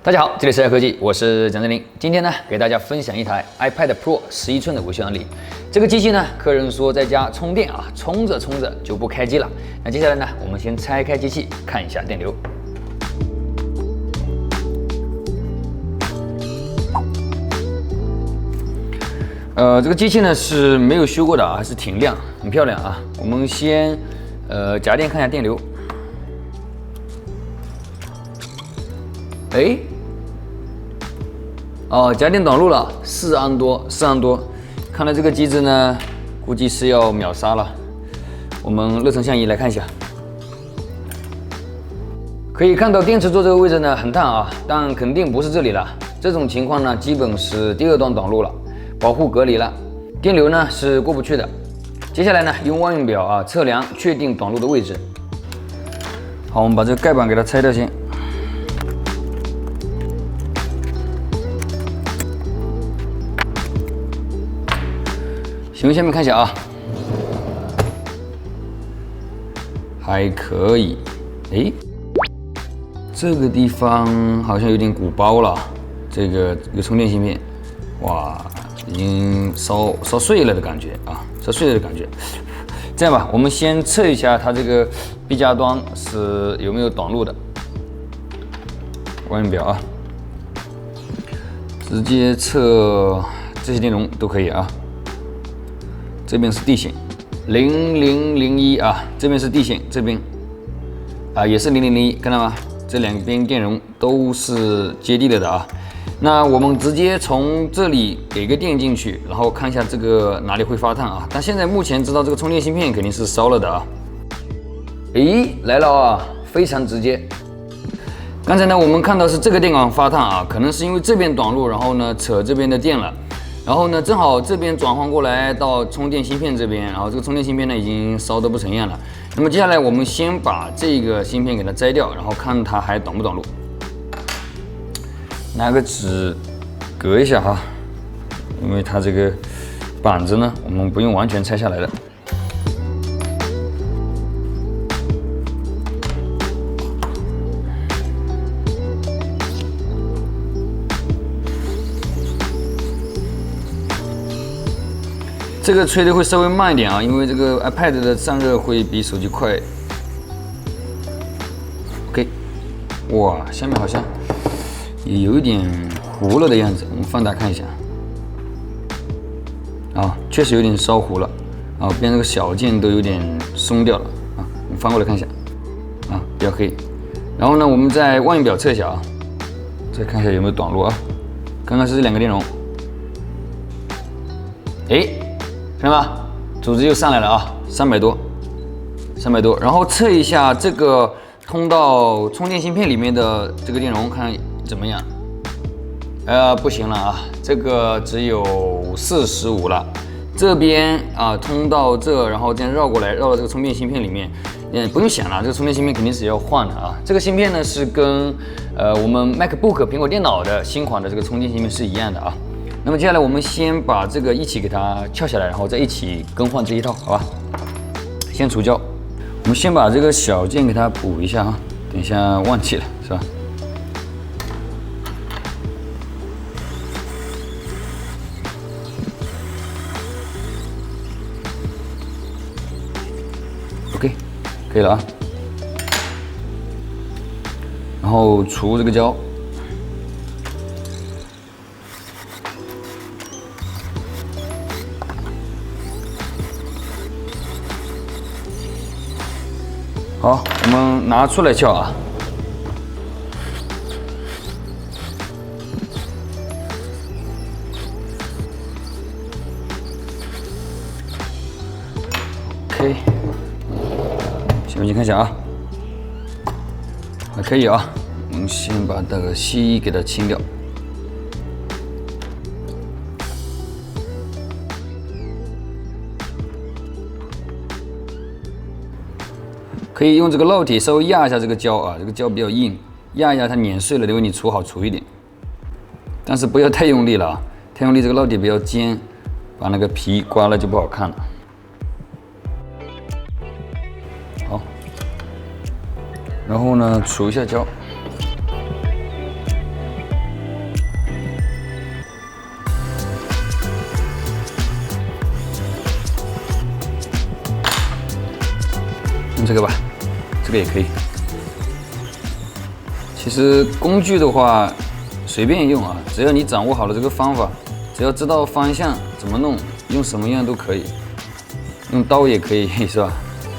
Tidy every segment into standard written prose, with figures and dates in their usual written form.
大家好，这里是爱科技，我是蒋振林。今天呢，给大家分享一台 iPad Pro 11寸的维修案例。这个机器呢，客人说在家充电啊，充着就不开机了。那接下来呢，我们先拆开机器看一下电流。这个机器呢是没有修过的啊，还是挺亮，很漂亮啊。我们先夹电看一下电流。哎。哦，夹电短路了，4安多，看来这个机子呢，估计是要秒杀了。我们热成像仪来看一下，可以看到电池座这个位置呢很烫啊，但肯定不是这里了。这种情况呢，基本是第2段短路了，保护隔离了，电流呢是过不去的。接下来呢，用望远表啊测量，确定短路的位置。好，我们把这个盖板给它拆掉先。行，下面看一下啊，还可以。哎，这个地方好像有点鼓包了，这个充电芯片，哇，已经烧碎了的感觉啊，烧碎了的感觉。这样吧，我们先测一下它这个臂夹端是有没有短路的。望远表啊，直接测这些内容都可以啊。这边是地形，0001啊，这边是地形，这边啊也是0001，看到吗？这2边电容都是接地了的啊。那我们直接从这里给个电进去，然后看一下这个哪里会发烫啊。但现在目前知道这个充电芯片肯定是烧了的啊。诶，来了啊，非常直接。刚才呢我们看到是这个电管发烫啊，可能是因为这边短路，然后呢扯这边的电了。然后呢，正好这边转换过来到充电芯片这边，然后这个充电芯片呢已经烧得不成样了。那么接下来我们先把这个芯片给它摘掉，然后看它还短不短路。拿个纸隔一下哈，因为它这个板子呢，我们不用完全拆下来的。这个吹的会稍微慢一点啊，因为这个 iPad 的散热会比手机快。OK， 哇，下面好像也有一点糊了的样子，我们放大看一下。啊，确实有点烧糊了，啊，边这个小件都有点松掉了啊。我们翻过来看一下，啊，比较黑。然后呢，我们再望远表测一下啊，再看一下有没有短路啊。刚刚是这2个电容，哎。看到吗？组织又上来了啊，300多。然后测一下这个通到充电芯片里面的这个电容，看怎么样？不行了啊，这个只有45了。这边啊通到这，然后这样绕过来，绕到这个充电芯片里面，不用想了，这个充电芯片肯定是要换的啊。这个芯片呢是跟我们 MacBook 苹果电脑的新款的这个充电芯片是一样的啊。那么接下来我们先把这个一起给它撬下来，然后再一起更换这一套，好吧？先除胶，我们先把这个小件给它补一下啊，等一下忘记了是吧？OK， 可以了啊。然后除这个胶。好，我们拿出来撬啊。OK， 先看一下啊，还可以啊。我们先把这个锡给它清掉。可以用这个烙铁稍微压一下这个胶啊，这个胶比较硬，压一下它碾碎了，留你除好除一点。但是不要太用力了啊，太用力这个烙铁比较尖，把那个皮刮了就不好看了。好，然后呢，除一下胶。用这个吧，这个也可以。其实工具的话，随便用啊，只要你掌握好了这个方法，只要知道方向怎么弄，用什么样都可以。用刀也可以，是吧？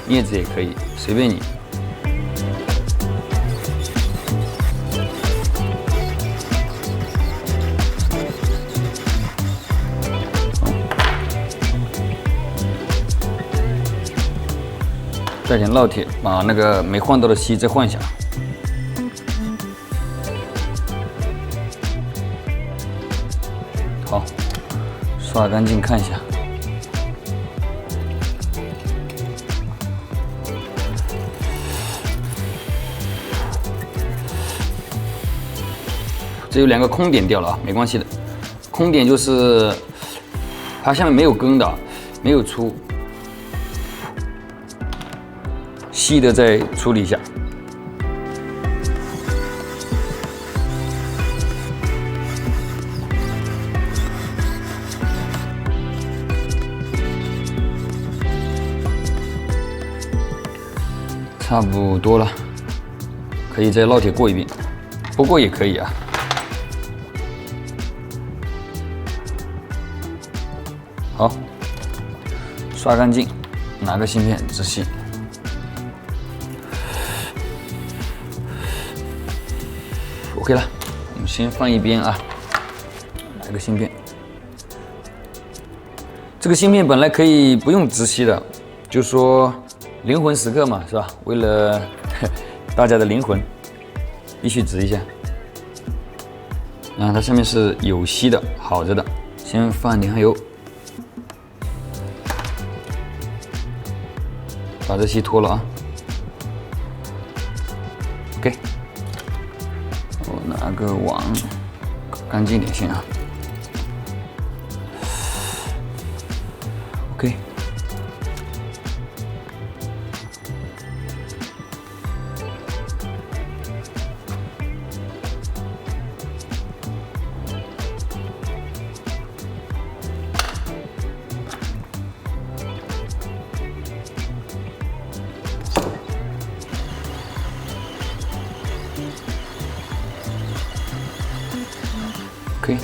镊子也可以，随便你。带点烙铁，把那个没换到的锡再换一下。好，刷干净看一下。这有2个空点掉了啊，没关系的。空点就是它下面没有根的，没有出。细的再处理一下。差不多了，可以再烙铁过一遍，不过也可以啊。好，刷干净，拿个芯片仔细。OK 了，我们先放一边啊。来个芯片，这个芯片本来可以不用直吸的，就说灵魂时刻嘛，是吧？为了大家的灵魂，必须直一下。然后它上面是有锡的，好着的。先放点油，把这锡脱了啊。OK。我拿个网，干净点先啊。OK， OK，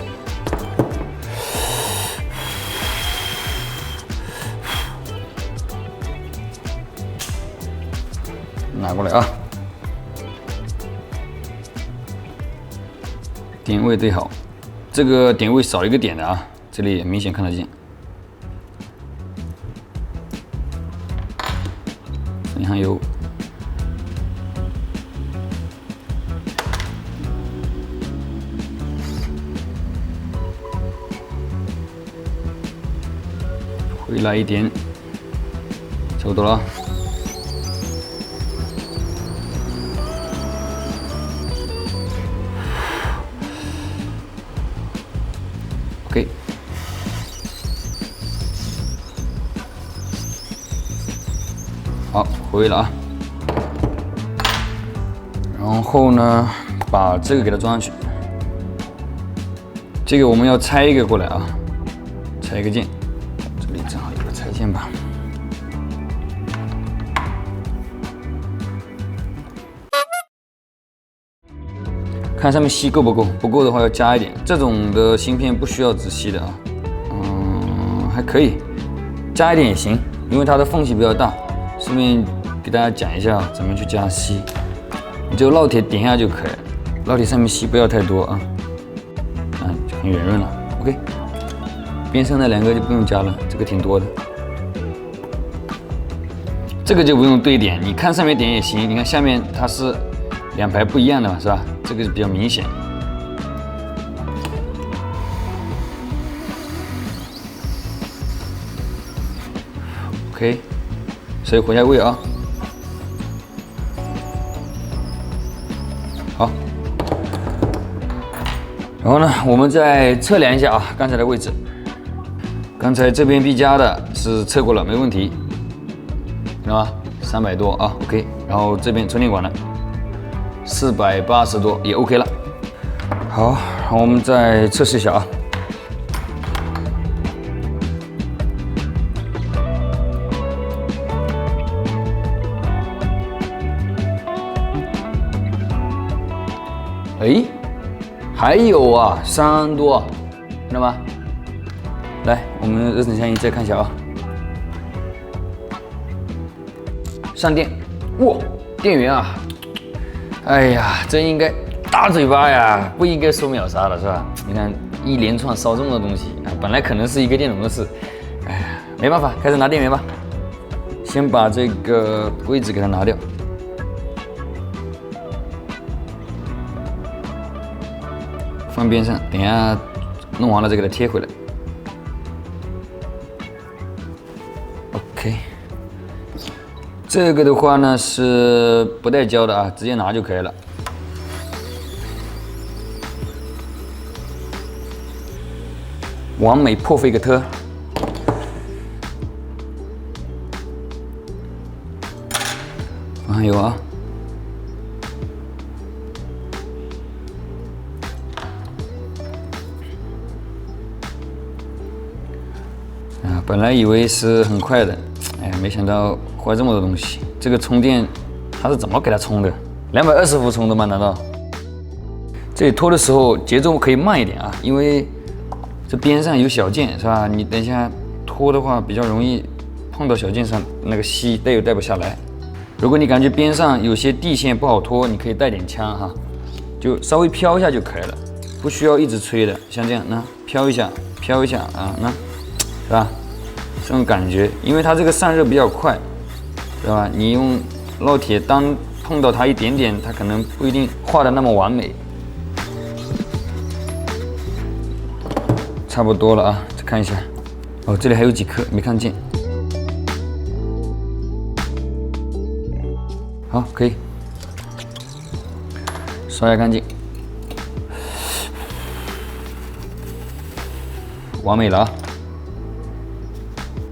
拿过来啊，点位对好，这个点位少一个点的啊，这里明显看得见。粉香油。回来一点，差不多了。OK， 好，回了啊。然后呢，把这个给它装上去。这个我们要拆一个过来啊，拆一个键。这里正好有个拆键吧。看上面锡够不够，不够的话要加一点。这种的芯片不需要直吸的啊，还可以，加一点也行，因为它的缝隙比较大。顺便给大家讲一下怎么去加锡，你就烙铁点一下就可以了，烙铁上面锡不要太多啊，就很圆润了。OK， 边上那2个就不用加了，这个挺多的。这个就不用对点，你看上面点也行，你看下面它是2排不一样的嘛，是吧？这个比较明显。OK， 所以回下位啊。好，然后呢，我们再测量一下啊，刚才的位置。刚才这边 B 加的是测过了，没问题，知道吗？300多啊 ，OK。然后这边充电管呢， 480多也 OK 了。好，我们再测试一下啊。哎，还有啊，3多，看到吗？来，我们热成相机再看一下啊。上电，哇，电源啊！哎呀，真应该大嘴巴呀，不应该说秒杀了是吧？你看一连串烧中的东西啊，本来可能是一个电容的事，哎呀，没办法，开始拿电源吧。先把这个柜子给它拿掉。放边上，等一下弄完了再给它贴回来。OK， 这个的话呢是不带胶的啊，直接拿就可以了。完美破费个特。还有啊。本来以为是很快的，哎，没想到坏这么多东西。这个充电它是怎么给它充的？220伏充的吗？难道？这里拖的时候节奏可以慢一点啊，因为这边上有小件是吧？你等一下拖的话比较容易碰到小件上，那个吸带又带不下来。如果你感觉边上有些地线不好拖，你可以带点枪哈，就稍微飘一下就可以了，不需要一直吹的。像这样，那飘一下，飘一下啊，那是吧？这种感觉，因为它这个散热比较快，对吧？你用烙铁，当碰到它一点点，它可能不一定画的那么完美。差不多了啊，再看一下。哦，这里还有几颗没看见。好，可以刷下干净，完美了啊！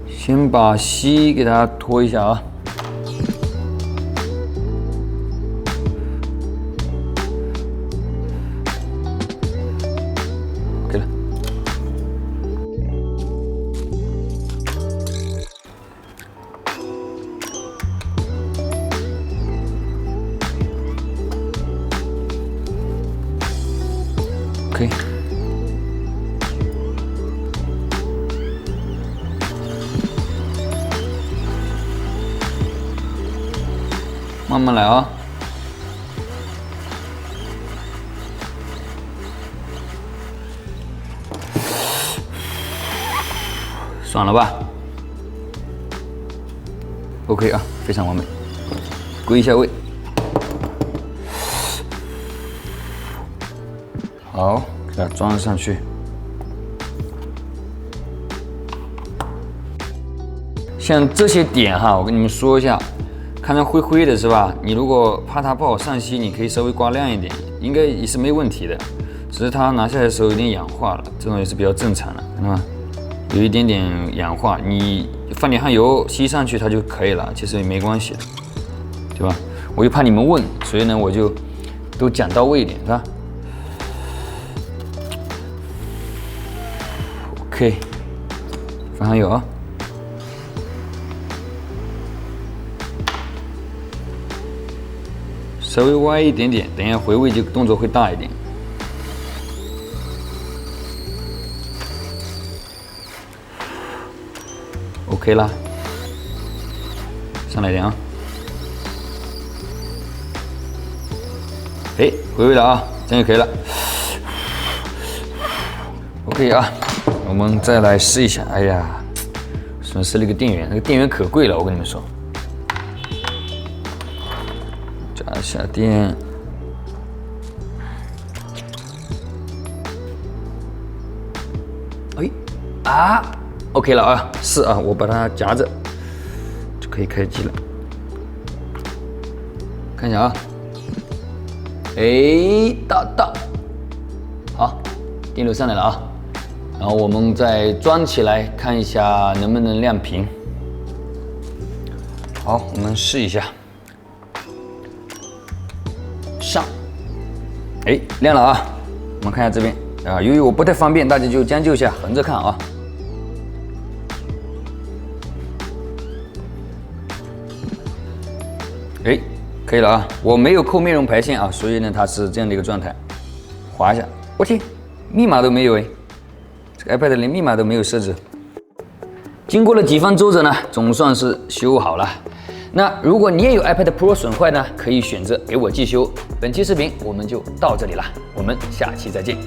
先把锡给它拖一下啊。OK 了。OK。慢慢来啊！爽了吧 ？OK 啊，非常完美。归一下位。好，给它装上去。像这些点哈，我跟你们说一下。看着灰灰的是吧？你如果怕它不好上漆，你可以稍微刮亮一点，应该也是没问题的。只是它拿下来的时候有点氧化了，这种也是比较正常的，看到吗？有一点点氧化，你放点汗油吸上去它就可以了，其实也没关系的，对吧？我就怕你们问，所以呢我就都讲到位一点，是吧 ？OK， 放汗油啊。稍微歪一点点，等一下回位就动作会大一点。OK 啦，上来点啊！哎，回位了啊，这样就可以了。OK 啊，我们再来试一下。哎呀，损失了一个电源，那个电源可贵了，我跟你们说。加下电，哎啊 ，OK 了啊，是啊，我把它夹着就可以开机了。看一下啊，哎，到，好，电流上来了啊，然后我们再装起来看一下能不能亮屏。好，我们试一下。上，哎，亮了啊！我们看一下这边啊，由于我不太方便，大家就将就一下，横着看啊。哎，可以了啊！我没有扣面容排线啊，所以呢，它是这样的一个状态。滑一下，我天，密码都没有哎，这个 iPad 连密码都没有设置。经过了几番周折呢，总算是修好了。那如果你也有 iPad Pro 损坏呢，可以选择给我寄修。本期视频我们就到这里了，我们下期再见。